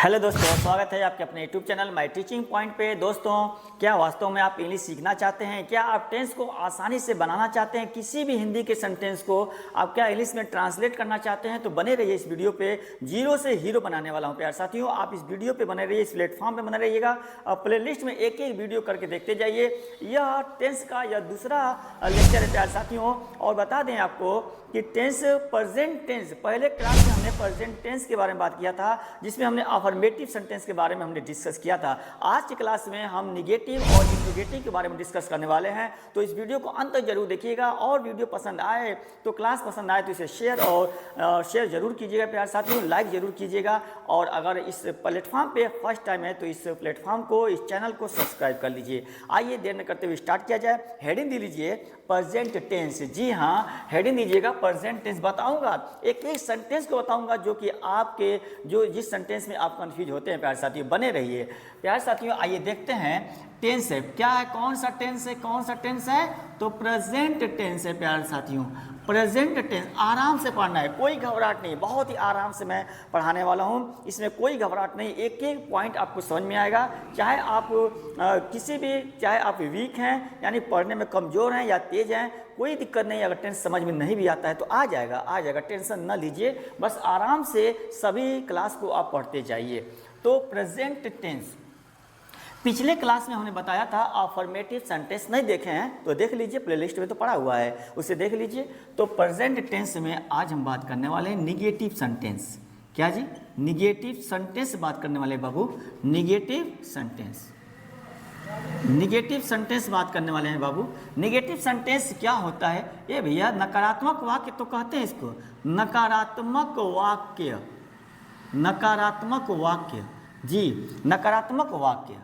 Hello दोस्तों, स्वागत है आपके अपने YouTube channel my teaching point पे। दोस्तों, क्या वास्तव में आप इंग्लिश सीखना चाहते हैं? क्या आप टेंस को आसानी से बनाना चाहते हैं? किसी भी हिंदी के सेंटेंस को आप क्या इंग्लिश में ट्रांसलेट करना चाहते हैं? तो बने रहिए इस वीडियो पे। जीरो से हीरो बनाने वाला हूँ प्यार साथियों। आप इस वीडियो पे बने रहिए, इस प्लेटफॉर्म पे बने रहिएगा और प्ले लिस्ट में एक एक वीडियो करके देखते जाइए। यह टेंस का यह दूसरा लेक्चर है प्यार साथियों। और बता दें आपको कि टेंस, प्रेजेंट टेंस, पहले क्लास में हमने प्रेजेंट टेंस के बारे में बात किया था, जिसमें हमने अफर्मेटिव सेंटेंस के बारे में हमने डिस्कस किया था। आज की क्लास में हम निगेटिव और इंट्रोगेटिव के बारे में डिस्कस करने वाले हैं। तो इस वीडियो को अंत तक जरूर देखिएगा और वीडियो पसंद आए तो, क्लास पसंद आए तो इसे शेयर जरूर कीजिएगा प्यार साथियों, लाइक जरूर कीजिएगा। और अगर इस प्लेटफॉर्म पे फर्स्ट टाइम है तो इस प्लेटफॉर्म को, इस चैनल को सब्सक्राइब कर लीजिए। आइए देर न करते हुए स्टार्ट किया जाए। हेडिंग दे लीजिए प्रेजेंट टेंस। जी हाँ, हेडिंग दीजिएगा प्रेजेंट टेंस। बताऊंगा एक एक सेंटेंस को बताऊंगा जो कि आपके जिस सेंटेंस में आप कंफ्यूज होते हैं प्यार साथियों। बने रहिए प्यार साथियों। आइए देखते हैं टेंस है क्या है, कौन सा टेंस है, कौन सा टेंस है? तो प्रेजेंट टेंस है प्यार साथियों। प्रेजेंट टेंस आराम से पढ़ना है, कोई घबराहट नहीं, बहुत ही आराम से मैं पढ़ाने वाला हूँ। इसमें कोई घबराहट नहीं, एक एक पॉइंट आपको समझ में आएगा। चाहे आप चाहे आप वीक हैं यानी पढ़ने में कमज़ोर हैं या तेज हैं, कोई दिक्कत नहीं। अगर टेंस समझ में नहीं भी आता है तो आ जाएगा, टेंशन न लीजिए। बस आराम से सभी क्लास को आप पढ़ते जाइए। तो प्रेजेंट टेंस पिछले क्लास में हमने बताया था। अफर्मेटिव सेंटेंस नहीं देखे हैं तो देख लीजिए, प्लेलिस्ट में तो पड़ा हुआ है, उसे देख लीजिए। तो प्रेजेंट टेंस में आज हम बात करने वाले हैं निगेटिव सेंटेंस। क्या जी? निगेटिव सेंटेंस बात करने वाले बाबू, निगेटिव सेंटेंस। निगेटिव सेंटेंस बात करने वाले हैं बाबू। निगेटिव सेंटेंस क्या होता है? ये भैया नकारात्मक वाक्य तो कहते हैं इसको, नकारात्मक वाक्य, नकारात्मक वाक्य। जी, नकारात्मक वाक्य।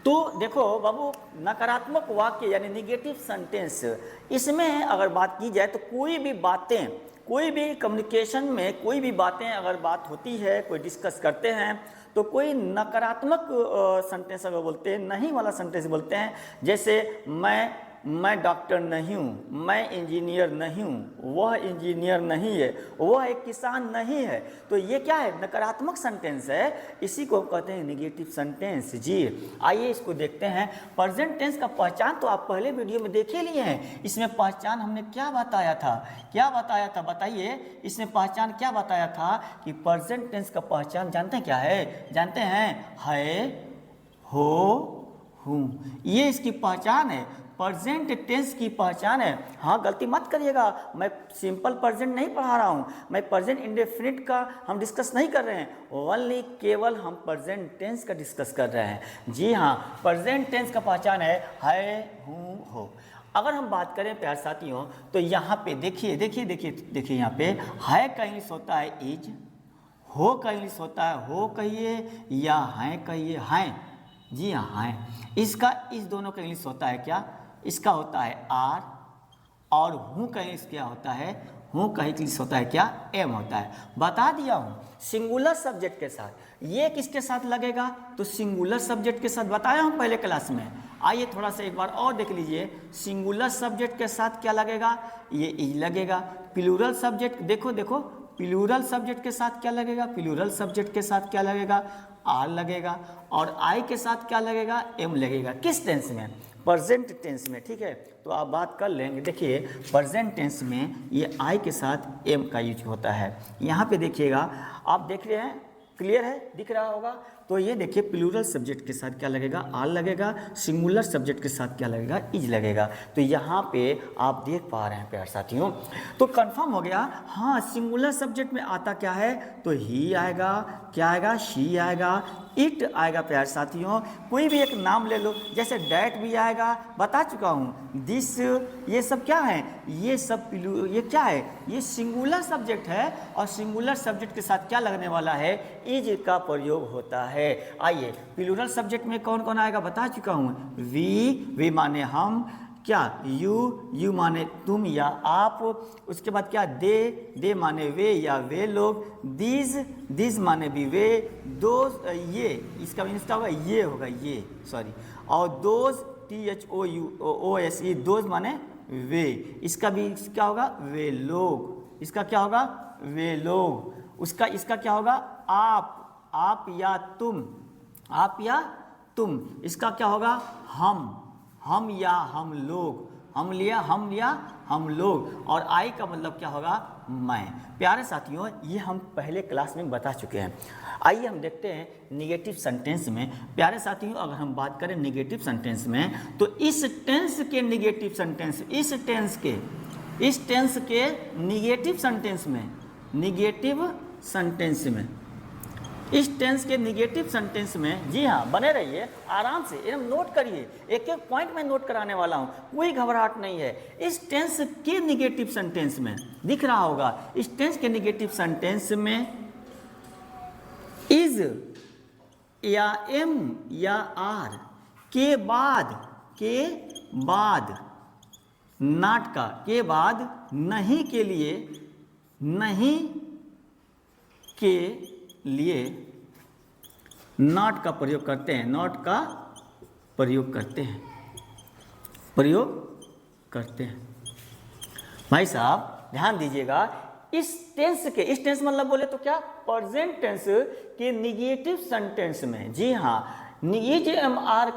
तो देखो बाबू, नकारात्मक वाक्य यानी निगेटिव सेंटेंस, इसमें अगर बात की जाए तो कोई भी बातें, कोई भी कम्युनिकेशन में कोई भी बातें अगर बात होती है, कोई डिस्कस करते हैं, तो कोई नकारात्मक सेंटेंस अगर बोलते हैं, नहीं वाला सेंटेंस बोलते हैं, जैसे मैं डॉक्टर नहीं हूँ, मैं इंजीनियर नहीं हूँ, वह इंजीनियर नहीं है, वह एक किसान नहीं है, तो ये क्या है? नकारात्मक सेंटेंस है। इसी को कहते हैं निगेटिव सेंटेंस। जी, आइए इसको देखते हैं। प्रेजेंट टेंस का पहचान तो आप पहले वीडियो में देखे लिए हैं। इसमें पहचान हमने क्या बताया था, क्या बताया था बताइए? इसमें पहचान क्या बताया था कि प्रेजेंट टेंस का पहचान जानते हैं क्या है? जानते हैं? है, हो, हूँ, ये इसकी पहचान है। प्रेजेंट टेंस की पहचान है। हाँ, गलती मत करिएगा, मैं सिंपल प्रेजेंट नहीं पढ़ा रहा हूँ, मैं प्रेजेंट इंडेफिनिट का हम डिस्कस नहीं कर रहे हैं, ओनली केवल हम प्रेजेंट टेंस का डिस्कस कर रहे हैं। जी हाँ, प्रेजेंट टेंस का पहचान है, हूँ, हो। अगर हम बात करें प्यार साथियों तो यहाँ पे देखिए देखिए देखिए देखिए, यहाँ पे है का इंग्लिश होता है इज, हो का इंग्लिश होता है हो कहिए या हैं कहिए, हैं। जी हाँ, हैं। इसका, इस दोनों का इंग्लिश होता है क्या? इसका होता है आर, और हूँ का इंग्लिश क्या होता है? हूँ का इंग्लिश होता है क्या? एम होता है। बता दिया हूँ, सिंगुलर सब्जेक्ट के साथ। ये किसके साथ लगेगा? तो सिंगुलर सब्जेक्ट के साथ बताया हूँ पहले क्लास में। आइए थोड़ा सा एक बार और देख लीजिए, सिंगुलर सब्जेक्ट के साथ क्या लगेगा? ये इज लगेगा। प्लूरल सब्जेक्ट देखो देखो, प्लूरल सब्जेक्ट के साथ क्या लगेगा? प्लूरल सब्जेक्ट के साथ क्या लगेगा? आर लगेगा। और आई के साथ क्या लगेगा? एम लगेगा। किस टेंस में? प्रेजेंट टेंस में। ठीक है, तो आप बात कर लेंगे। देखिए प्रेजेंट टेंस में ये आई के साथ एम का यूज होता है। यहाँ पे देखिएगा, आप देख रहे हैं, क्लियर है, दिख रहा होगा। तो ये देखिए, प्लूरल सब्जेक्ट के साथ क्या लगेगा? आर लगेगा। सिंगुलर सब्जेक्ट के साथ क्या लगेगा? इज लगेगा। तो यहाँ पे आप देख पा रहे हैं प्यार साथियों, तो कंफर्म हो गया। हाँ, सिंगुलर सब्जेक्ट में आता क्या है? तो ही आएगा, क्या आएगा? शी आएगा, इट आएगा प्यार साथियों। कोई भी एक नाम ले लो, जैसे डैट भी आएगा, बता चुका हूँ, दिस, ये सब क्या है? ये सब ये क्या है? ये सिंगुलर सब्जेक्ट है, और सिंगुलर सब्जेक्ट के साथ क्या लगने वाला है? इज का प्रयोग होता है। आइए, प्लूरल सब्जेक्ट में कौन कौन आएगा बता चुका हूँ। वी माने हम, क्या? यू माने तुम या आप। उसके बाद क्या? दे माने वे या वे लोग। दीज माने भी वे। दोज, ये, इसका मीन्स क्या होगा? ये होगा, ये, सॉरी। और दोज, THOUSE, दोज माने वे। इसका भी क्या होगा? वे लोग। इसका क्या होगा? वे लोग। इसका क्या होगा? आप, आप या तुम, आप या तुम, इसका क्या होगा हम या हम लोग, हम लिया हम लोग, और आई का मतलब क्या होगा मैं। प्यारे साथियों, ये हम पहले क्लास में बता चुके हैं। आइए हम देखते हैं निगेटिव सेंटेंस में। प्यारे साथियों, अगर हम बात करें निगेटिव सेंटेंस में, तो इस टेंस के निगेटिव सेंटेंस, इस टेंस के निगेटिव सेंटेंस में, निगेटिव सेंटेंस में, इस टेंस के निगेटिव सेंटेंस में, जी हाँ बने रहिए आराम से, एकदम नोट करिए, एक एक पॉइंट में नोट कराने वाला हूँ, कोई घबराहट नहीं है। इस टेंस के निगेटिव सेंटेंस में दिख रहा होगा, इस टेंस के निगेटिव सेंटेंस में इज या एम या आर के बाद नॉट का, के बाद नहीं के लिए, नहीं के लिए नॉट का प्रयोग करते हैं, नॉट का प्रयोग करते हैं, भाई साहब ध्यान दीजिएगा, इस टेंस मतलब बोले तो क्या, प्रेजेंट टेंस के निगेटिव सेंटेंस में, जी हाँ इज एम आर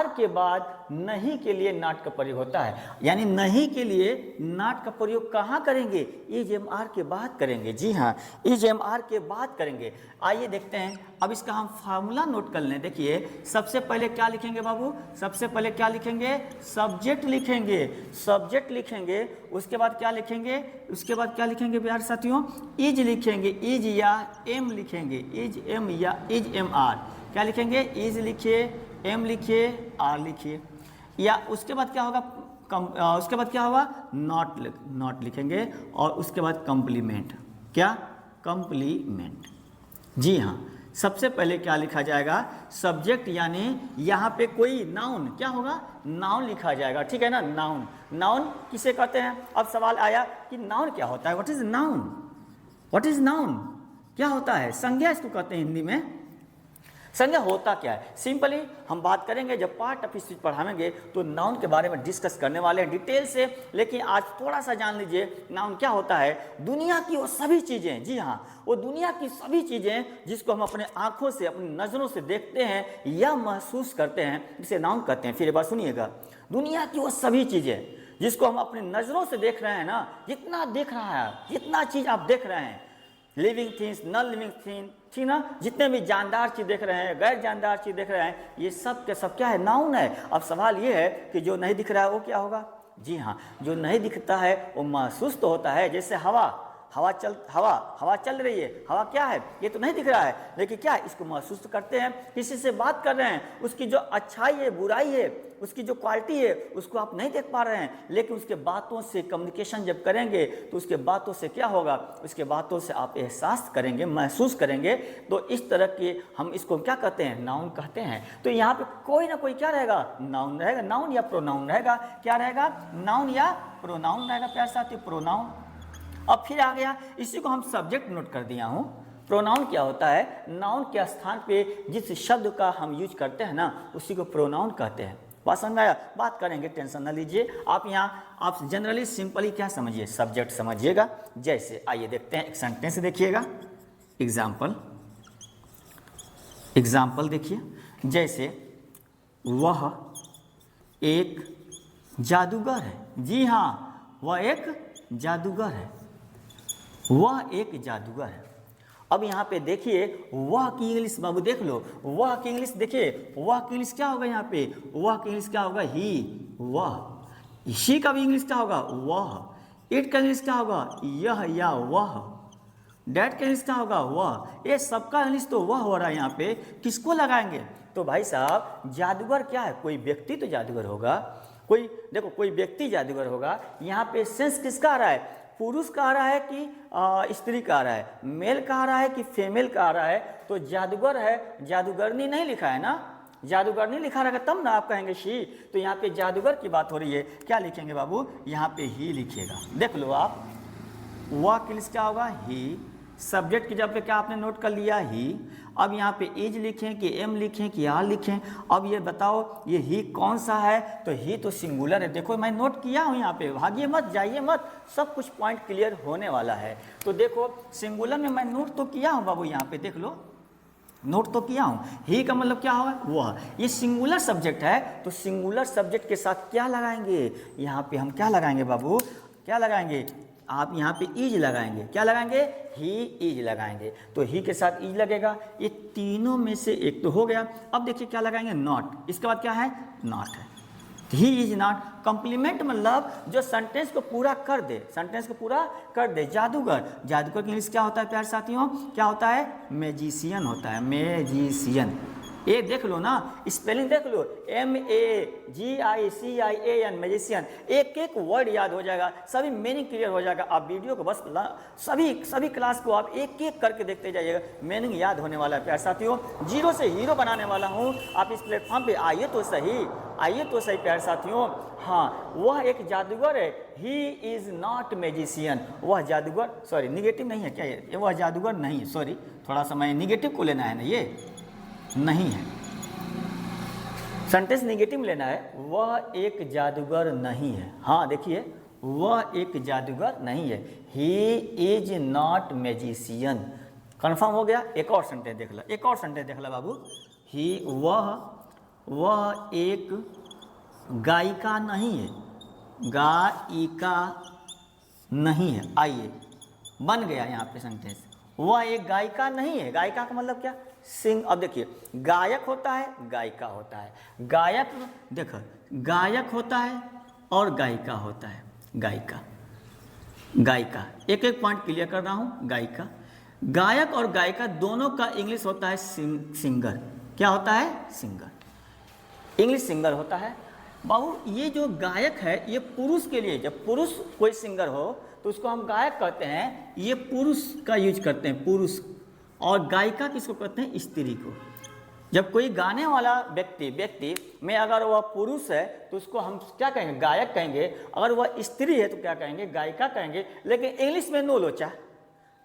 के बाद नहीं के लिए नॉट का प्रयोग होता है। यानी नहीं के लिए नॉट का प्रयोग कहाँ करेंगे, इज एम आर के बाद करेंगे, जी हाँ इज एम आर के बाद करेंगे। आइए देखते हैं, अब इसका हम फार्मूला नोट कर लें। देखिए सबसे पहले क्या लिखेंगे बाबू, सबसे पहले क्या लिखेंगे, सब्जेक्ट लिखेंगे, उसके बाद क्या लिखेंगे, प्यारे साथियों इज लिखेंगे, इज या एम लिखेंगे, इज एम या इज एम आर, क्या लिखेंगे, इज लिखिए, एम लिखिए, आर लिखिए, या उसके बाद क्या होगा, नॉट लिखेंगे, और उसके बाद कंप्लीमेंट, क्या कंप्लीमेंट, जी हाँ सबसे पहले क्या लिखा जाएगा, सब्जेक्ट, यानी यहाँ पे कोई नाउन, क्या होगा, नाउन लिखा जाएगा, ठीक है ना। नाउन किसे कहते हैं, अब सवाल आया कि नाउन क्या होता है, व्हाट इज नाउन, क्या होता है, संज्ञा इसको कहते हैं हिंदी में। संज्ञा होता क्या है, सिंपली हम बात करेंगे, जब पार्ट ऑफ स्पीच पढ़ाएंगे तो नाउन के बारे में डिस्कस करने वाले हैं डिटेल से, लेकिन आज थोड़ा सा जान लीजिए नाउन क्या होता है। दुनिया की वो सभी चीज़ें, जी हाँ वो दुनिया की सभी चीज़ें जिसको हम अपने आँखों से, अपनी नज़रों से देखते हैं या महसूस करते हैं, इसे नाउन कहते हैं। फिर एक बार सुनिएगा, दुनिया की वो सभी चीज़ें जिसको हम अपनी नज़रों से देख रहे हैं ना, जितना देख रहा है, जितना चीज़ आप देख रहे हैं, living things, non living thing, ठीक ना, जितने भी जानदार चीज़ देख रहे हैं, गैर जानदार चीज़ देख रहे हैं, ये सब के सब क्या है, नाउन है। अब सवाल ये है कि जो नहीं दिख रहा है वो क्या होगा, जी हाँ जो नहीं दिखता है वो महसूस तो होता है। जैसे हवा चल रही है, हवा क्या है, ये तो नहीं दिख रहा है, लेकिन क्या है, इसको महसूस करते हैं। किसी से बात कर रहे हैं, उसकी जो अच्छाई है, बुराई है, उसकी जो क्वालिटी है, उसको आप नहीं देख पा रहे हैं, लेकिन उसके बातों से कम्युनिकेशन जब करेंगे तो उसके बातों से क्या होगा, उसके बातों से आप एहसास करेंगे, महसूस करेंगे। तो इस तरह के हम इसको क्या कहते हैं, नाउन कहते हैं। तो यहाँ पे कोई ना कोई क्या रहेगा, नाउन रहेगा, नाउन या प्रोनाउन रहेगा, क्या रहेगा, नाउन या प्रोनाउन रहेगा, प्यारे साथी प्रोनाउन। अब फिर आ गया, इसी को हम सब्जेक्ट नोट कर दिया हूँ। प्रोनाउन क्या होता है, नाउन के स्थान पे जिस शब्द का हम यूज करते हैं ना, उसी को प्रोनाउन कहते हैं। बात समझ में आया, बात करेंगे, टेंशन ना लीजिए। आप यहाँ आप जनरली सिंपली क्या समझिए, सब्जेक्ट समझिएगा। जैसे आइए देखते हैं, एक सेंटेंस देखिएगा, एग्जाम्पल देखिए। जैसे वह एक जादूगर है, जी हाँ वह एक जादूगर है, वह एक जादूगर है। अब यहाँ पे देखिए वह की इंग्लिश बाबू देख लो, वह की इंग्लिश देखिए, वह की इंग्लिश क्या होगा, यहाँ पे वह की इंग्लिश क्या होगा, ही, वह। शी का भी इंग्लिश क्या होगा, वह। इट का इंग्लिश क्या होगा, यह या वह। डैड का इंग्लिश क्या होगा, वह। ये सबका इंग्लिश तो वह हो रहा है। यहाँ पे किसको लगाएंगे, तो भाई साहब जादूगर क्या है, कोई व्यक्ति तो जादूगर होगा, कोई देखो कोई व्यक्ति जादूगर होगा। यहाँ पे सेंस किसका आ रहा है, पुरुष का आ रहा है कि स्त्री का आ रहा है, मेल का आ रहा है कि फीमेल का आ रहा है। तो जादूगर है, जादूगरनी नहीं लिखा है ना, जादूगरनी लिखा रहेगा तब ना आप कहेंगे शी। तो यहाँ पे जादूगर की बात हो रही है, क्या लिखेंगे बाबू, यहाँ पे ही लिखिएगा। देख लो आप, वह के लिए क्या होगा, ही, सब्जेक्ट की जगह पे क्या आपने नोट कर लिया ही। अब यहाँ पे इज लिखें कि एम लिखें कि आर लिखें। अब ये बताओ ये ही कौन सा है, तो ही तो सिंगुलर है। देखो मैं नोट किया हूँ यहाँ पे, भागिए मत जाइए मत, सब कुछ पॉइंट क्लियर होने वाला है। तो देखो सिंगुलर में मैं नोट तो किया हूँ बाबू, यहाँ पे देख लो नोट तो किया हूँ। ही का मतलब क्या होगा, वह। ये सिंगुलर सब्जेक्ट है तो सिंगुलर सब्जेक्ट के साथ क्या लगाएंगे, यहाँ पे हम क्या लगाएंगे बाबू, क्या लगाएंगे, आप यहाँ पे इज लगाएंगे। क्या लगाएंगे, ही इज लगाएंगे। तो ही के साथ इज लगेगा, ये तीनों में से एक तो हो गया। अब देखिए क्या लगाएंगे, नॉट। इसके बाद क्या है, नॉट है। ही इज नॉट। कॉम्प्लीमेंट मतलब जो सेंटेंस को पूरा कर दे, सेंटेंस को पूरा कर दे। जादूगर, जादूगर की इंग्लिश क्या होता है प्यारे साथियों, क्या होता है, मैजिशियन होता है, मैजिशियन। ये देख लो ना, स्पेलिंग देख लो, MAGICIAN, मैजिशियन। एक एक वर्ड याद हो जाएगा, सभी मीनिंग क्लियर हो जाएगा। आप वीडियो को बस सभी क्लास को आप एक एक करके देखते जाइएगा, मीनिंग याद होने वाला है प्यारे साथियों। जीरो से हीरो बनाने वाला हूँ, आप इस प्लेटफॉर्म पे आइए तो सही, आइए तो सही प्यारे साथियों। हाँ, वह एक जादूगर है, ही इज़ नॉट मैजिशियन। वह जादूगर, सॉरी निगेटिव नहीं है क्या ये, वह जादूगर नहीं है, सॉरी थोड़ा सा मैं निगेटिव को लेना है ना, ये नहीं है, सेंटेंस निगेटिव लेना है। वह एक जादूगर नहीं है। हाँ देखिए, वह एक जादूगर नहीं है, ही इज नॉट मैजिशियन। कन्फर्म हो गया। एक और सेंटेंस देख ला, एक और सेंटेंस देख ला बाबू, ही वह एक गायिका नहीं है, गायिका नहीं है। आइए बन गया यहाँ पे सेंटेंस, वह एक गायिका नहीं है। गायिका का मतलब क्या, सिंग। अब देखिए गायक होता है, गायिका होता है। गायक देखो, गायक होता है और गायिका होता है, गायिका, गायिका। एक एक पॉइंट क्लियर कर रहा हूँ। गायिका, गायक और गायिका दोनों का इंग्लिश होता है सिंगर। क्या होता है, सिंगर, इंग्लिश सिंगर होता है। बाबू ये जो गायक है ये पुरुष के लिए, जब पुरुष कोई सिंगर हो तो उसको हम गायक कहते हैं, ये पुरुष का यूज करते हैं, पुरुष। और गायिका किसको कहते हैं, स्त्री को। जब कोई गाने वाला व्यक्ति में अगर वह पुरुष है तो उसको हम क्या कहेंगे, गायक कहेंगे। अगर वह स्त्री है तो क्या कहेंगे, गायिका कहेंगे। लेकिन इंग्लिश में नो लोचा,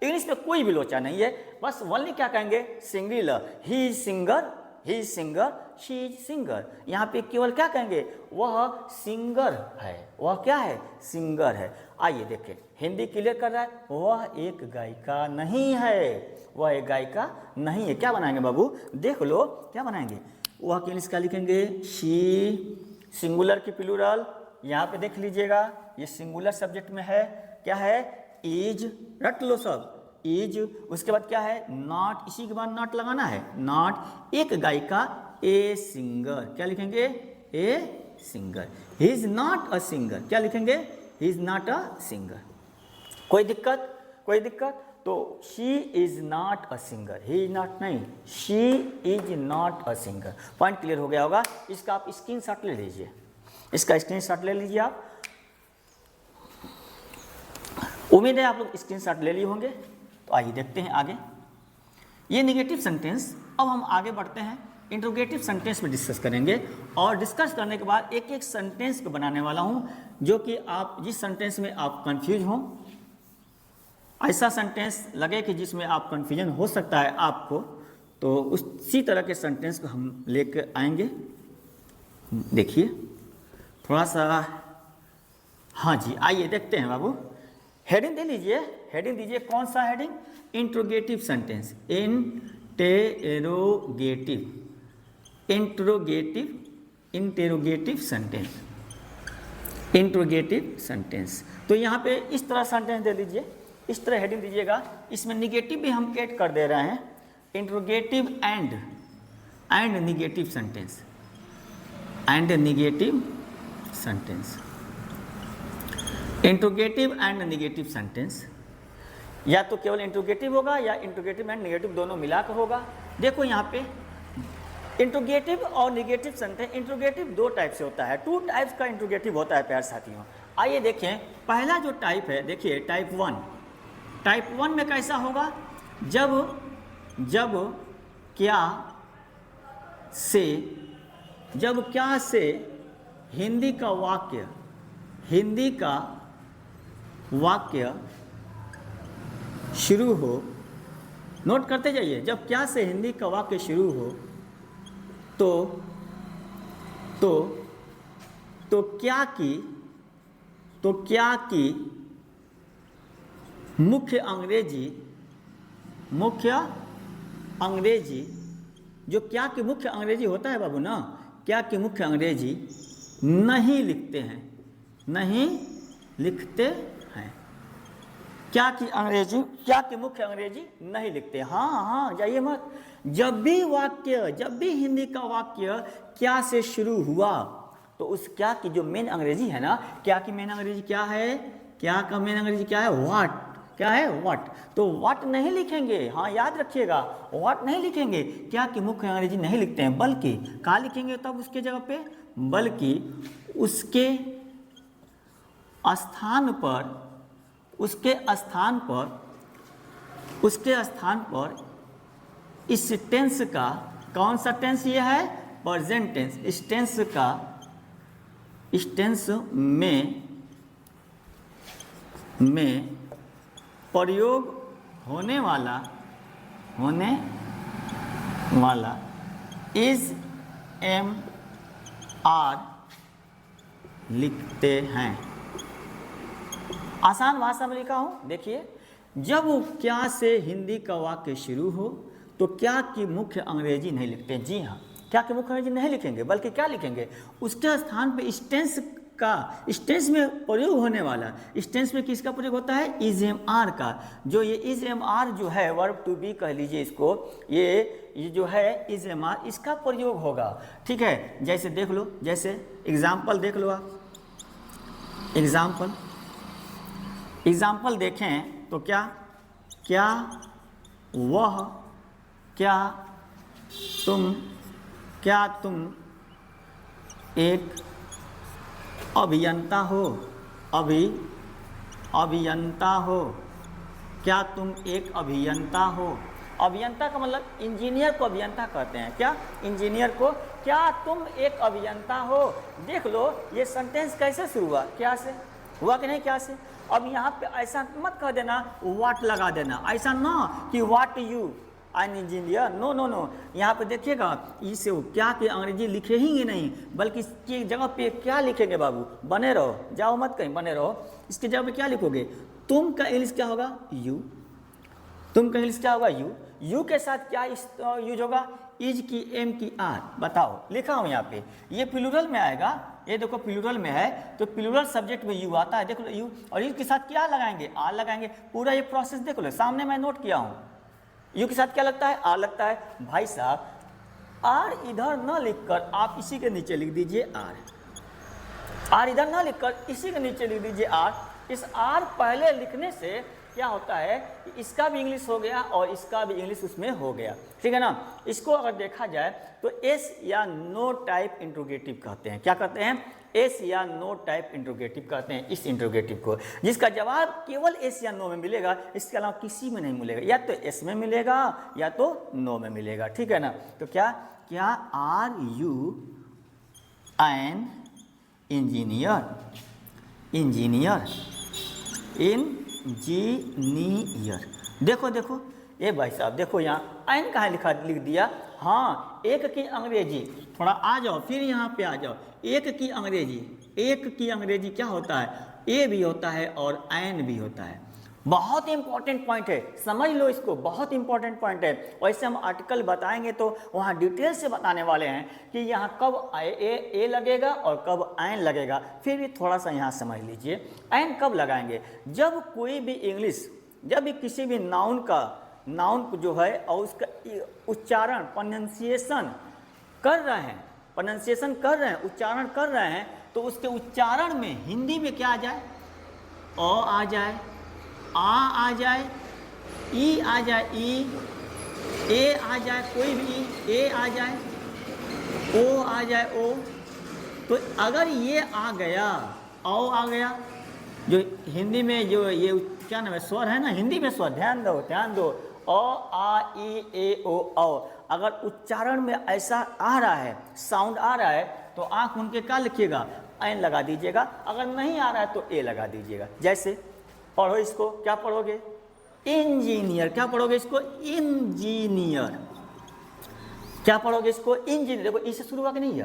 इंग्लिश में कोई भी लोचा नहीं है, बस वनली क्या कहेंगे, singular. He is singer, he is singer, she is singer. यहाँ पे केवल क्या कहेंगे, वह सिंगर है, वह क्या है, सिंगर है। आइए देखें, हिंदी क्लियर कर रहा है, वह एक गायिका नहीं है, वह एक गायिका नहीं है। क्या बनाएंगे बाबू, देख लो क्या बनाएंगे। वह के इंग्लिश का लिखेंगे, शी, सिंगुलर की प्लूरल। यहाँ पे देख लीजिएगा, ये सिंगुलर सब्जेक्ट में है, क्या है, इज। रट लो सब, इज। उसके बाद क्या है, नॉट, इसी के बाद नॉट लगाना है, नॉट एक गायिका, ए सिंगर। क्या लिखेंगे, a singer. He is not a singer. क्या लिखेंगे, he is not a singer. कोई दिक्कत, कोई दिक्कत। तो she is not a singer, he is not नहीं, she is not a singer. Point clear हो गया होगा। इसका आप स्क्रीनशॉट ले लीजिए, इसका स्क्रीनशॉट ले लीजिए आप। उम्मीद है आप लोग स्क्रीनशॉट ले लिए होंगे। तो आइए देखते हैं आगे। ये निगेटिव सेंटेंस। अब हम आगे बढ़ते हैं, इंट्रोगेटिव सेंटेंस में डिस्कस करेंगे। और डिस्कस करने के बाद एक एक सेंटेंस को बनाने वाला हूं, जो कि आप जिस सेंटेंस में आप कंफ्यूज हों, ऐसा सेंटेंस लगे कि जिसमें आप कंफ्यूजन हो सकता है आपको, तो उसी तरह के सेंटेंस को हम लेकर आएंगे। देखिए थोड़ा सा, हाँ जी आइए देखते हैं बाबू। हेडिंग दे लीजिए, हेडिंग दीजिए, कौन सा heading, interrogative sentence, interrogative sentence, interrogative sentence. तो यहाँ पे इस तरह सेंटेंस दे दीजिए, इस तरह हेडिंग दीजिएगा। इसमें निगेटिव भी हम ऐड कर दे रहे हैं, interrogative and negative sentence, and negative sentence, interrogative and negative sentence. या तो केवल इंट्रोगेटिव होगा या इंट्रोगेटिव एंड निगेटिव दोनों मिलाकर होगा। देखो यहाँ पे इंट्रोगेटिव और निगेटिव सेंटेंस, इंट्रोगेटिव दो टाइप से होता है, टू टाइप्स का इंट्रोगेटिव होता है प्यारे साथियों। आइए देखें, पहला जो टाइप है, देखिए टाइप वन। टाइप वन में कैसा होगा, जब क्या से हिंदी का वाक्य शुरू हो नोट करते जाइए। जब क्या से हिंदी का वाक्य शुरू हो तो तो तो क्या की मुख्य अंग्रेजी जो क्या की मुख्य अंग्रेजी होता है बाबू ना, क्या की मुख्य अंग्रेजी नहीं लिखते हैं, क्या की मुख्य अंग्रेजी नहीं लिखते। हाँ जाइए मत। जब भी हिंदी का वाक्य क्या से शुरू हुआ तो उस क्या की जो मेन अंग्रेजी है ना, क्या की मेन अंग्रेजी क्या है, क्या का मेन अंग्रेजी क्या है, व्हाट। क्या है, व्हाट। तो व्हाट नहीं लिखेंगे, हाँ याद रखिएगा, व्हाट नहीं लिखेंगे, क्या की मुख्य अंग्रेजी नहीं लिखते हैं, बल्कि क्या लिखेंगे तब उसके जगह पे, बल्कि उसके स्थान पर इस टेंस का, कौन सा टेंस ये है, प्रेजेंट टेंस, इस टेंस में प्रयोग होने वाला इज एम आर लिखते हैं। आसान भाषा में लिखा हूं, देखिए। जब क्या से हिंदी का वाक्य शुरू हो तो क्या की मुख्य अंग्रेजी नहीं लिखते। जी हाँ, क्या की मुख्य अंग्रेजी नहीं लिखेंगे, बल्कि क्या लिखेंगे, उसके स्थान पे इस टेंस में प्रयोग होने वाला, इस टेंस में किसका प्रयोग होता है, इज एम आर का। जो ये इज एम आर जो है, वर्ब टू बी कह लीजिए इसको, ये जो है इज एम आर, इसका प्रयोग होगा। ठीक है, जैसे देख लो, जैसे एग्जाम्पल देख लो आप। एग्जाम्पल देखें तो क्या तुम एक अभियंता हो, क्या तुम एक अभियंता हो। अभियंता का मतलब इंजीनियर को अभियंता कहते हैं, क्या, इंजीनियर को। क्या तुम एक अभियंता हो। देख लो ये सेंटेंस कैसे शुरू हुआ, क्या से हुआ कि नहीं, क्या से। अब यहाँ पे ऐसा मत कह देना व्हाट लगा देना, ऐसा ना कि what you an engineer, no. यहाँ पे देखिएगा, इसे क्या की अंग्रेजी लिखेंगे नहीं, बल्कि इसकी जगह पे क्या लिखेंगे बाबू, बने रहो, जाओ मत कहीं, बने रहो। इसकी जगह पे क्या लिखोगे, तुम का इंग्लिश क्या होगा, यू। तुम का इंग्लिश क्या होगा, यू के साथ क्या यूज होगा, इज की एम की आर। बताओ, लिखा हूँ यहाँ पे, ये प्लूरल में आएगा, ये देखो प्लूरल में है तो प्लूरल सब्जेक्ट में यू आता है, देख लो यू, और यू के साथ क्या लगाएंगे, आर लगाएंगे। पूरा ये प्रोसेस देख लो, सामने मैं नोट किया हूँ। यू के साथ क्या लगता है, आर लगता है। भाई साहब, आर इधर न लिखकर आप इसी के नीचे लिख दीजिए आर इधर न लिखकर इसी के नीचे लिख दीजिए आर। इस आर पहले लिखने से क्या होता है, इसका भी इंग्लिश हो गया और इसका भी इंग्लिश उसमें हो गया, ठीक है ना। इसको अगर देखा जाए तो एस या नो टाइप इंट्रोगेटिव कहते हैं। क्या कहते हैं, एस या नो टाइप इंट्रोगेटिव कहते हैं इस इंट्रोगेटिव को, जिसका जवाब केवल एस या नो में मिलेगा, इसके अलावा किसी में नहीं मिलेगा। या तो एस में मिलेगा या तो नो में मिलेगा, ठीक है ना। तो क्या आर यू एन इंजीनियर देखो ये भाई साहब, देखो यहाँ एन कहाँ लिख दिया। हाँ, एक की अंग्रेजी, थोड़ा आ जाओ, फिर यहाँ पे आ जाओ। एक की अंग्रेजी क्या होता है, ए भी होता है और एन भी होता है। बहुत इंपॉर्टेंट पॉइंट है, समझ लो इसको, बहुत इंपॉर्टेंट पॉइंट है। वैसे हम आर्टिकल बताएंगे तो वहाँ डिटेल से बताने वाले हैं कि यहाँ कब ए लगेगा और कब एन लगेगा। फिर भी थोड़ा सा यहाँ समझ लीजिए, एन कब लगाएंगे, जब कोई भी जब भी किसी भी नाउन जो है और उसका उच्चारण प्रोनाउंसिएशन कर रहे हैं, उच्चारण कर रहे हैं, तो उसके उच्चारण में हिंदी में क्या आ जाए, अ आ जाए, आ जाए, ई आ जाए, ए आ जाए, कोई भी ए आ जाए, ओ आ जाए, ओ। तो अगर ये आ गया, औ आ गया, जो हिंदी में जो ये क्या नाम है, स्वर है ना, हिंदी में स्वर, ध्यान दो, अ आ ई ए ओ औ। अगर उच्चारण में ऐसा आ रहा है, साउंड आ रहा है, तो आंख उनके क्या लिखिएगा, एन लगा दीजिएगा। अगर नहीं आ रहा है तो ए लगा दीजिएगा। जैसे पढ़ो इसको, क्या पढ़ोगे, इंजीनियर, क्या पढ़ोगे इसको? इंजीनियर। क्या पढ़ोगे इसको? इंजीनियर। देखो ई से शुरू हुआ कि नहीं,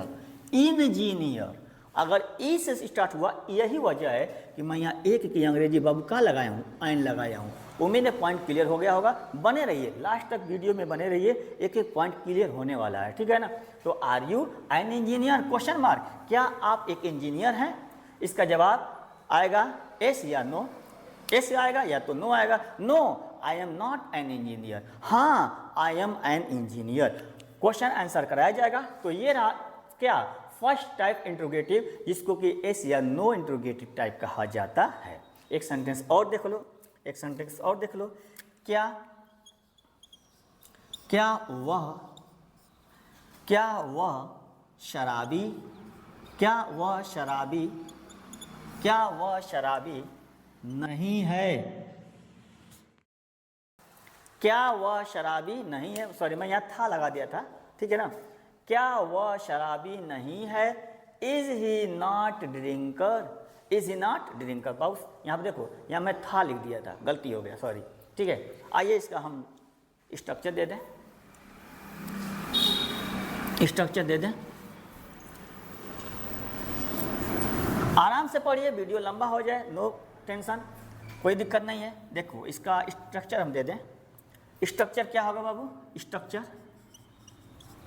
इंजीनियर। अगर ई से स्टार्ट हुआ, यही वजह है कि मैं यहाँ एक की अंग्रेजी बाबू का लगाया हूँ, आइन लगाया हूँ। उम्मीद है पॉइंट क्लियर हो गया होगा। बने रहिए, लास्ट तक वीडियो में बने रहिए, एक एक पॉइंट क्लियर होने वाला है, ठीक है ना। तो are you an engineer, question mark, क्या आप एक इंजीनियर हैं? इसका जवाब आएगा एस या नो। एस आएगा या तो नो आएगा। No, I am not an engineer. हाँ, I am an engineer. Question answer कराया जाएगा। तो ये रहा क्या? फर्स्ट टाइप इंट्रोगेटिव, जिसको कि एस या नो इंट्रोगेटिव टाइप कहा जाता है। एक सेंटेंस और देख लो, एक सेंटेंस और देख लो। क्या क्या वह शराबी, क्या वह शराबी नहीं है? क्या वह शराबी नहीं है? सॉरी, मैं यहाँ था लगा दिया था, ठीक है ना। क्या वह शराबी नहीं है? Is he not drinker, is he not drinker. बाउस यहाँ पे देखो, यहाँ मैं था लिख दिया था, गलती हो गया, सॉरी, ठीक है। आइए इसका हम स्ट्रक्चर दे दें, स्ट्रक्चर दे दें। आराम से पढ़िए, वीडियो लंबा हो जाए, नो टेंशन, कोई दिक्कत नहीं है। देखो इसका स्ट्रक्चर हम दे दें। स्ट्रक्चर क्या होगा बाबू? स्ट्रक्चर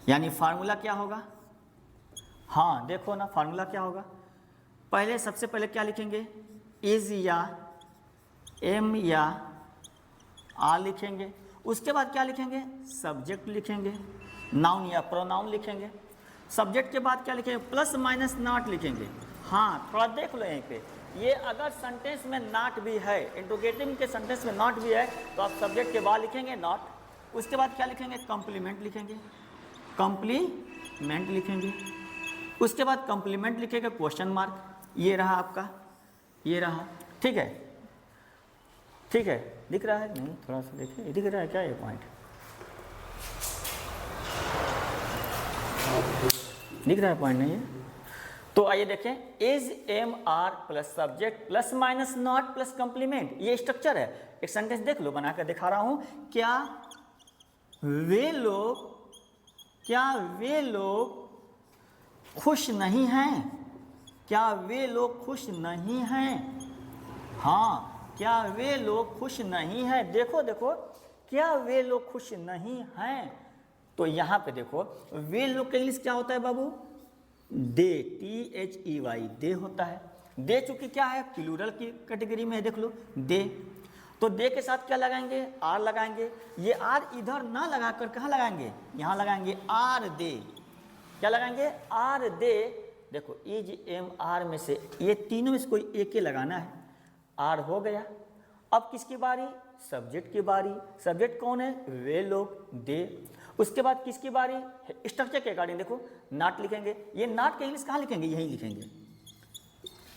यानी फार्मूला क्या होगा? हाँ देखो ना, फार्मूला क्या होगा? पहले सबसे पहले क्या लिखेंगे? इज या एम या आर लिखेंगे। उसके बाद क्या लिखेंगे? सब्जेक्ट लिखेंगे, नाउन या प्रोनाउन लिखेंगे। सब्जेक्ट के बाद क्या लिखेंगे? प्लस माइनस नॉट लिखेंगे। हाँ थोड़ा देख लो यहीं पे, ये अगर सेंटेंस में नॉट भी है, इंट्रोगेटिव के सेंटेंस में नॉट भी है, तो आप सब्जेक्ट के बाद लिखेंगे नॉट। उसके बाद क्या लिखेंगे? कॉम्प्लीमेंट लिखेंगे, कॉम्प्लीमेंट लिखेंगे। उसके बाद कॉम्प्लीमेंट लिखेंगे क्वेश्चन मार्क। ये रहा आपका, ये रहा, ठीक है, ठीक है। दिख रहा है नहीं? थोड़ा सा देखिए, दिख रहा है क्या ये पॉइंट? दिख रहा है पॉइंट? नहीं है तो आइए देखें, is am are plus subject plus minus not plus complement, ये स्ट्रक्चर है। एक सेंटेंस देख लो, बनाकर दिखा रहा हूं। क्या वे लोग खुश नहीं हैं? क्या वे लोग खुश नहीं हैं? हाँ, क्या वे लोग खुश नहीं हैं? देखो देखो, क्या वे लोग खुश नहीं हैं? तो यहाँ पे देखो, वे लोग का इंग्लिश क्या होता है बाबू? दे, THEY, दे होता है। दे चूंकि क्या है? प्लूरल की कैटेगरी में है, देख लो, दे। तो दे के साथ क्या लगाएंगे? आर लगाएंगे। ये आर इधर ना लगाकर कहाँ लगाएंगे? यहाँ लगाएंगे, आर दे। क्या लगाएंगे? Are they. देखो इज एम आर में से ये तीनों में से कोई एक ही लगाना है। आर हो गया। अब किसकी बारी? सब्जेक्ट की बारी। सब्जेक्ट कौन है? वे लोग, दे। उसके बाद किसकी बारी? स्ट्रक्चर के अकॉर्डिंग देखो, नॉट लिखेंगे। ये नॉट के इंग्लिश कहाँ लिखेंगे? यहीं लिखेंगे,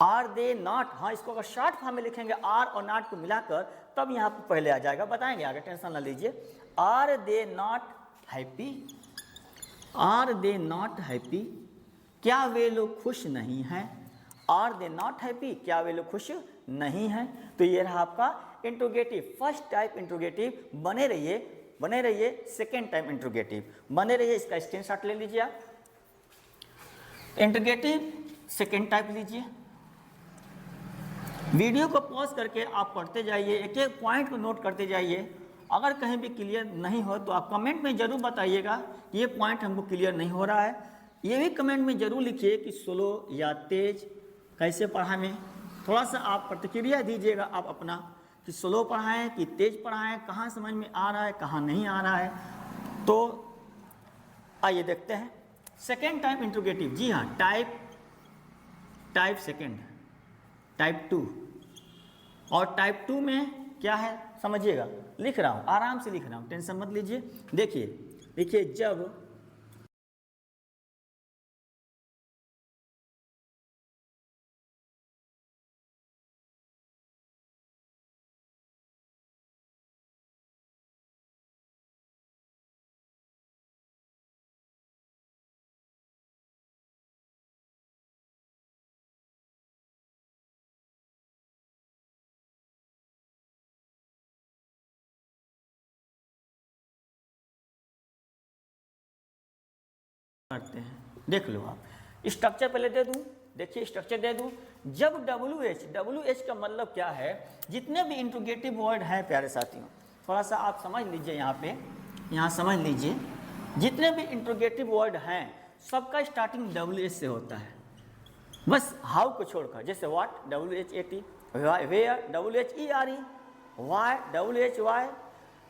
आर दे नॉट। हाँ, इसको अगर शॉर्ट फॉर्म में लिखेंगे आर और नॉट को मिलाकर, तब यहाँ पर पहले आ जाएगा, बताएंगे आगे, टेंशन ना लीजिए। Are they not happy, are they not happy, क्या वे लोग खुश नहीं हैं? आर दे नॉट हैप्पी, क्या वे लोग खुश नहीं हैं? तो ये रहा आपका इंट्रोगेटिव, फर्स्ट टाइप इंट्रोगेटिव। बने रहिए, सेकेंड टाइम इंट्रोगेटिव बने रहिए। इसका स्क्रीनशॉट ले लीजिए आप। इंट्रोगेटिव सेकेंड टाइप लीजिए, वीडियो को पॉज करके आप पढ़ते जाइए, एक एक पॉइंट को नोट करते जाइए। अगर कहीं भी क्लियर नहीं हो तो आप कमेंट में ज़रूर बताइएगा ये पॉइंट हमको क्लियर नहीं हो रहा है। ये भी कमेंट में ज़रूर लिखिए कि स्लो या तेज कैसे पढ़ाएं। थोड़ा सा आप प्रतिक्रिया दीजिएगा आप अपना, कि स्लो पढ़ाएं कि तेज पढ़ाएं, कहाँ समझ में आ रहा है, कहाँ नहीं आ रहा है। तो आइए देखते हैं सेकेंड टाइप इंट्रोगेटिव। जी हाँ, टाइप सेकेंड, टाइप 2। और टाइप 2 में क्या है समझिएगा, लिख रहा हूँ, आराम से लिख रहा हूँ, टेंशन मत लीजिए। देखिए जब करते हैं। देख लो आप, स्ट्रक्चर पहले दे दूं, देखिए स्ट्रक्चर दे दूं। जब WH का मतलब क्या है, जितने भी इंट्रोगेटिव वर्ड हैं प्यारे साथियों, थोड़ा सा आप समझ लीजिए, यहाँ समझ लीजिए, जितने भी इंट्रोगेटिव वर्ड हैं सबका स्टार्टिंग WH से होता है, बस हाउ को छोड़कर। जैसे what WHAT, where WHERE, why WHY।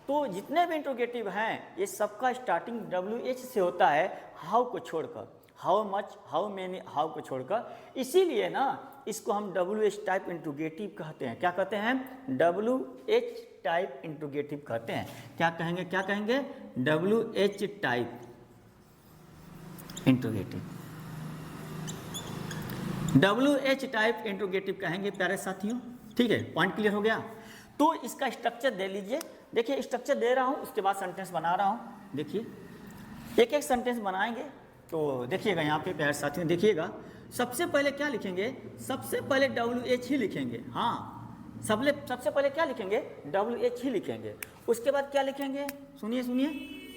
तो जितने भी इंट्रोगेटिव हैं ये सबका स्टार्टिंग WH से होता है, हाउ को छोड़कर, how much, how many, how को छोड़कर। इसीलिए ना इसको हम WH टाइप इंट्रोगेटिव कहते हैं। क्या कहते हैं? WH टाइप इंट्रोगेटिव कहते हैं। क्या कहेंगे? WH type interrogative, WH type interrogative कहेंगे प्यारे साथियों। ठीक है, पॉइंट क्लियर हो गया। तो इसका स्ट्रक्चर दे लीजिए। देखिए स्ट्रक्चर दे रहा हूँ, उसके बाद सेंटेंस बना रहा हूँ। देखिए एक एक सेंटेंस बनाएंगे तो देखिएगा यहाँ पे प्यारे साथियों, देखिएगा सबसे पहले क्या लिखेंगे, सबसे पहले WH ही लिखेंगे। हाँ, सबसे पहले क्या लिखेंगे? WH ही लिखेंगे। उसके बाद क्या लिखेंगे? सुनिए,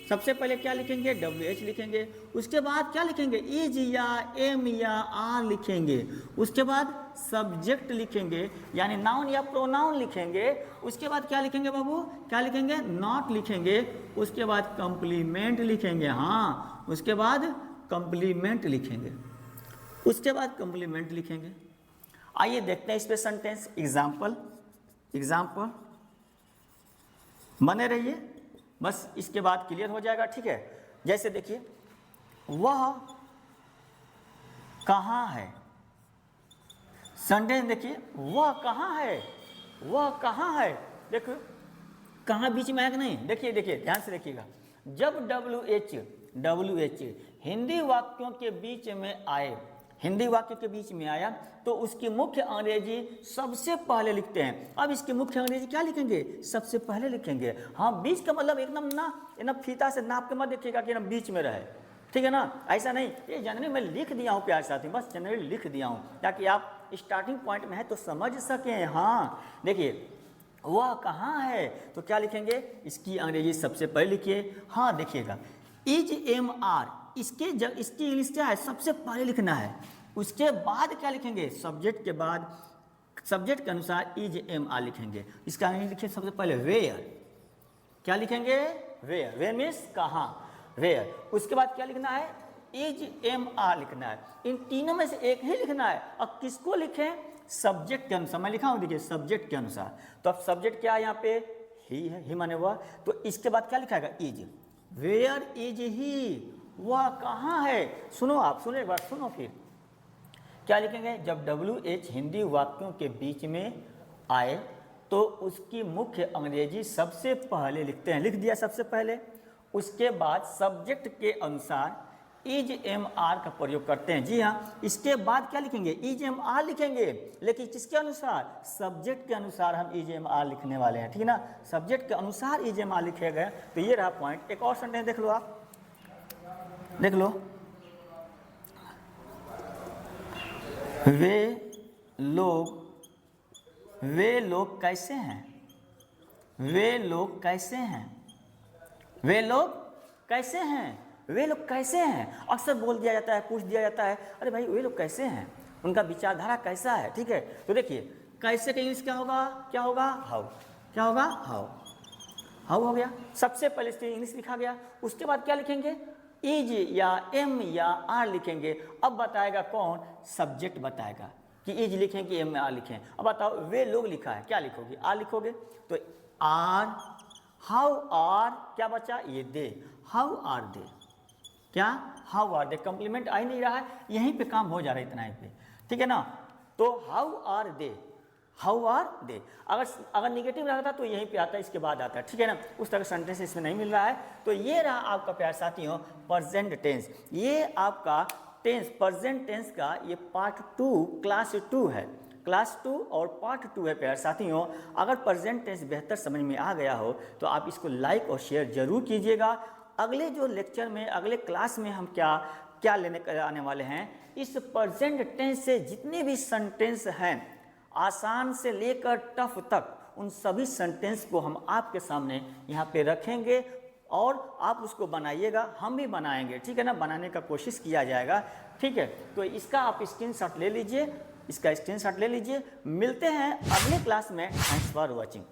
सबसे पहले क्या लिखेंगे? WH लिखेंगे। उसके बाद क्या लिखेंगे? इज या एम या आर लिखेंगे। उसके बाद सब्जेक्ट लिखेंगे, यानी नाउन या प्रोनाउन लिखेंगे। उसके बाद क्या लिखेंगे बाबू? क्या लिखेंगे? नॉट लिखेंगे। उसके बाद कंप्लीमेंट लिखेंगे। हाँ, उसके बाद कंप्लीमेंट लिखेंगे। आइए देखते हैं इस पे सेंटेंस। एग्जाम्पल बने रहिए, बस इसके बाद क्लियर हो जाएगा। ठीक है, जैसे देखिए, वह कहाँ है। सेंटेंस देखिए, वह कहाँ है। देखो कहाँ बीच में है कि नहीं? देखिए ध्यान से देखिएगा। जब WH हिंदी वाक्यों के बीच में आया तो उसकी मुख्य अंग्रेजी सबसे पहले लिखते हैं। अब इसकी मुख्य अंग्रेजी क्या लिखेंगे? सबसे पहले लिखेंगे। हाँ, बीच का मतलब एकदम फीता से नाप के मत देखिएगा कि एकदम बीच में रहे। ठीक है ना, ऐसा नहीं। ये जनरली मैं लिख दिया हूँ प्यारे साथी, बस जनरली लिख दिया हूँ ताकि आप स्टार्टिंग पॉइंट में है तो समझ सकें। हाँ देखिए, वह कहाँ है तो क्या लिखेंगे? इसकी अंग्रेजी सबसे पहले लिखिए। हाँ देखिएगा, इज एम आर, इसकी इंग्लिश क्या है? सबसे पहले लिखना है। उसके बाद क्या लिखेंगे? सब्जेक्ट के बाद, सब्जेक्ट के अनुसार इज एम आर लिखेंगे। इसका अंग्रेजी लिखिए सबसे पहले वेयर। क्या लिखेंगे? वेयर मीन्स कहाँ, वेयर। उसके बाद क्या लिखना है? इज एम आर लिखना है। इन तीनों में से एक ही लिखना है। अब किसको लिखें? सब्जेक्ट के अनुसार। मैं लिखा हूँ, देखिए सब्जेक्ट के अनुसार। तो अब सब्जेक्ट क्या है यहाँ पे? ही है, ही माने हुआ। तो इसके बाद क्या लिखाएगा? इज। वेयर इज ही, वह कहाँ है। सुनो आप, सुनो एक बार, सुनो फिर क्या लिखेंगे? जब WH हिंदी वाक्यों के बीच में आए तो उसकी मुख्य अंग्रेजी सबसे पहले लिखते हैं। लिख दिया सबसे पहले। उसके बाद सब्जेक्ट के अनुसार इज एम आर का प्रयोग करते हैं। जी हाँ, इसके बाद क्या लिखेंगे? इज एम आर लिखेंगे, लेकिन किसके अनुसार? सब्जेक्ट के अनुसार हम इज एम आर लिखने वाले हैं। ठीक है ना, सब्जेक्ट के अनुसार इज एम आर लिखे गए। तो ये रहा पॉइंट। एक और सेंटेंस देख लो आप, देख लो। वे लोग कैसे हैं? वे लोग कैसे हैं? अक्सर बोल दिया जाता है, पूछ दिया जाता है, अरे भाई वे लोग कैसे हैं, उनका विचारधारा कैसा है। ठीक है, तो देखिए कैसे का इंग्लिश क्या होगा? हाउ। क्या होगा? हाउ हो गया। सबसे पहले इसकी इंग्लिश लिखा गया। उसके बाद क्या लिखेंगे? इज या एम या आर लिखेंगे। अब बताएगा कौन? सब्जेक्ट बताएगा कि इज लिखें कि एम आर लिखें। अब बताओ, वे लोग लिखा है, क्या लिखोगे? आर लिखोगे। तो आर, हाउ आर, क्या बचा? ये दे, हाउ आर दे। क्या? How are they. कंप्लीमेंट आ ही नहीं रहा है, यहीं पे काम हो जा रहा है, इतना ही पे। ठीक है ना, तो हाउ आर दे। अगर निगेटिव रहता तो यहीं पे आता है, इसके बाद आता है। ठीक है ना, उस तरह का सेंटेंस इसमें नहीं मिल रहा है। तो ये रहा आपका प्यारे साथियों प्रेजेंट टेंस। ये आपका टेंस, प्रेजेंट टेंस का ये पार्ट 2 क्लास 2 है। क्लास 2 और पार्ट 2 है प्यारे साथियों। अगर प्रेजेंट टेंस बेहतर समझ में आ गया हो तो आप इसको लाइक और शेयर जरूर कीजिएगा। अगले जो लेक्चर में, अगले क्लास में हम क्या लेने आने वाले हैं, इस प्रेजेंट टेंस से जितने भी सेंटेंस हैं, आसान से लेकर टफ तक, उन सभी सेंटेंस को हम आपके सामने यहाँ पे रखेंगे और आप उसको बनाइएगा, हम भी बनाएंगे, ठीक है ना, बनाने का कोशिश किया जाएगा, ठीक है। तो इसका आप स्क्रीनशॉट ले लीजिए, इसका स्क्रीनशॉट ले लीजिए। मिलते हैं अगले क्लास में। Thanks for watching.